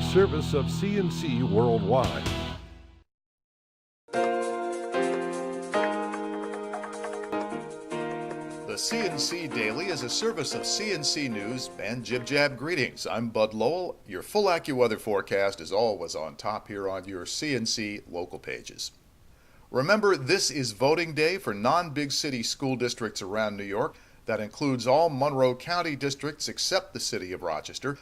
service of CNC Worldwide. The CNC Daily is a service of CNC News and Jib Jab Greetings. I'm Bud Lowell. Your full AccuWeather forecast is always on top here on your CNC local pages. Remember, this is voting day for non-big city school districts around New York. That includes all Monroe County districts except the city of Rochester.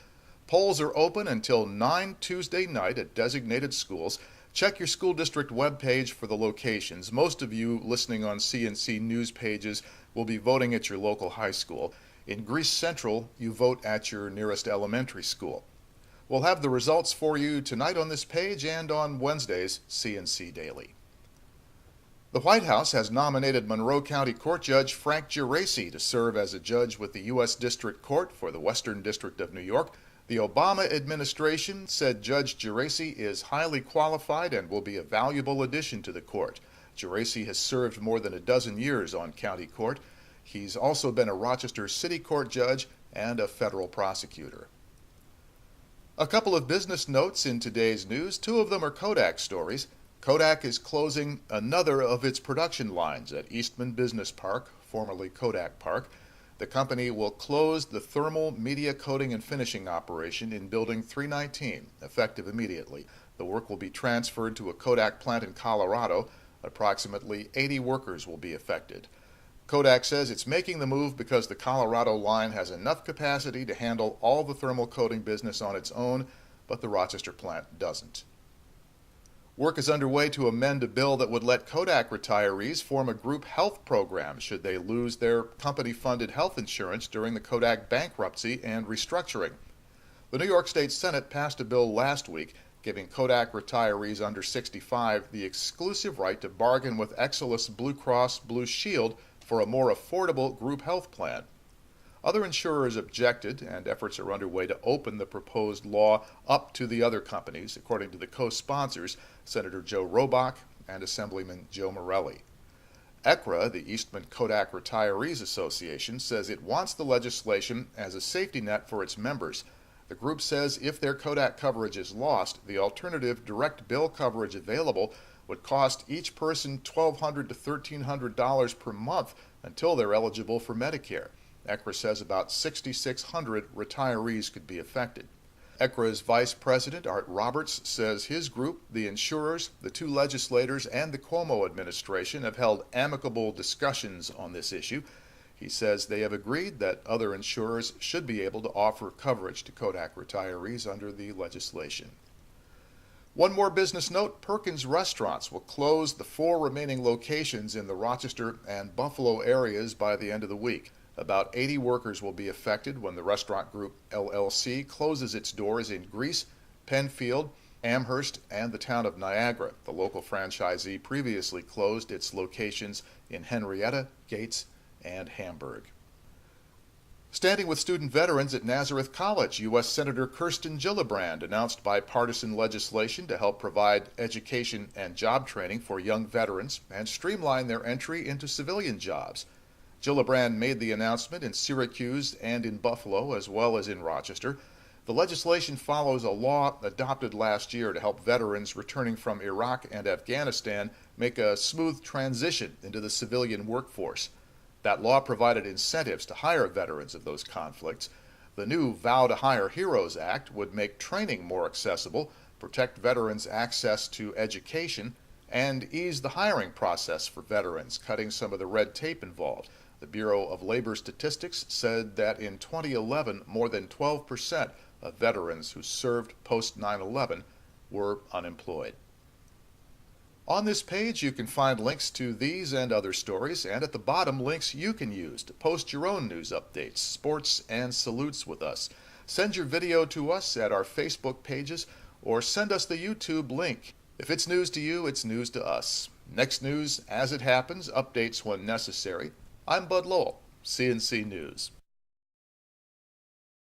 Polls are open until 9 Tuesday night at designated schools. Check your school district webpage for the locations. Most of you listening on CNC News pages will be voting at your local high school. In Greece Central, you vote at your nearest elementary school. We'll have the results for you tonight on this page and on Wednesday's CNC Daily. The White House has nominated Monroe County Court Judge Frank Geraci to serve as a judge with the U.S. District Court for the Western District of New York. The Obama administration said Judge Geraci is highly qualified and will be a valuable addition to the court. Geraci has served more than a dozen years on county court. He's also been a Rochester City Court judge and a federal prosecutor. A couple of business notes in today's news. Two of them are Kodak stories. Kodak is closing another of its production lines at Eastman Business Park, formerly Kodak Park. The company will close the thermal media coating and finishing operation in Building 319, effective immediately. The work will be transferred to a Kodak plant in Colorado. Approximately 80 workers will be affected. Kodak says it's making the move because the Colorado line has enough capacity to handle all the thermal coating business on its own, but the Rochester plant doesn't. Work is underway to amend a bill that would let Kodak retirees form a group health program should they lose their company-funded health insurance during the Kodak bankruptcy and restructuring. The New York State Senate passed a bill last week giving Kodak retirees under 65 the exclusive right to bargain with Exelis Blue Cross Blue Shield for a more affordable group health plan. Other insurers objected, and efforts are underway to open the proposed law up to the other companies, according to the co-sponsors, Senator Joe Robach and Assemblyman Joe Morelli. ECRA, the Eastman Kodak Retirees Association, says it wants the legislation as a safety net for its members. The group says if their Kodak coverage is lost, the alternative direct bill coverage available would cost each person $1,200 to $1,300 per month until they're eligible for Medicare. ECRA says about 6,600 retirees could be affected. ECRA's Vice President Art Roberts says his group, the insurers, the two legislators, and the Cuomo administration have held amicable discussions on this issue. He says they have agreed that other insurers should be able to offer coverage to Kodak retirees under the legislation. One more business note, Perkins Restaurants will close the 4 remaining locations in the Rochester and Buffalo areas by the end of the week. About 80 workers will be affected when the restaurant group LLC closes its doors in Greece, Penfield, Amherst, and the town of Niagara. The local franchisee previously closed its locations in Henrietta, Gates, and Hamburg. Standing with student veterans at Nazareth College, U.S. Senator Kirsten Gillibrand announced bipartisan legislation to help provide education and job training for young veterans and streamline their entry into civilian jobs. Gillibrand made the announcement in Syracuse and in Buffalo, as well as in Rochester. The legislation follows a law adopted last year to help veterans returning from Iraq and Afghanistan make a smooth transition into the civilian workforce. That law provided incentives to hire veterans of those conflicts. The new Vow to Hire Heroes Act would make training more accessible, protect veterans' access to education, and ease the hiring process for veterans, cutting some of the red tape involved. The Bureau of Labor Statistics said that in 2011, more than 12% of veterans who served post 9/11 were unemployed. On this page, you can find links to these and other stories, and at the bottom, links you can use to post your own news updates, sports, and salutes with us. Send your video to us at our Facebook pages, or send us the YouTube link. If it's news to you, it's news to us. Next news as it happens, updates when necessary. I'm Bud Lowell, CNC News.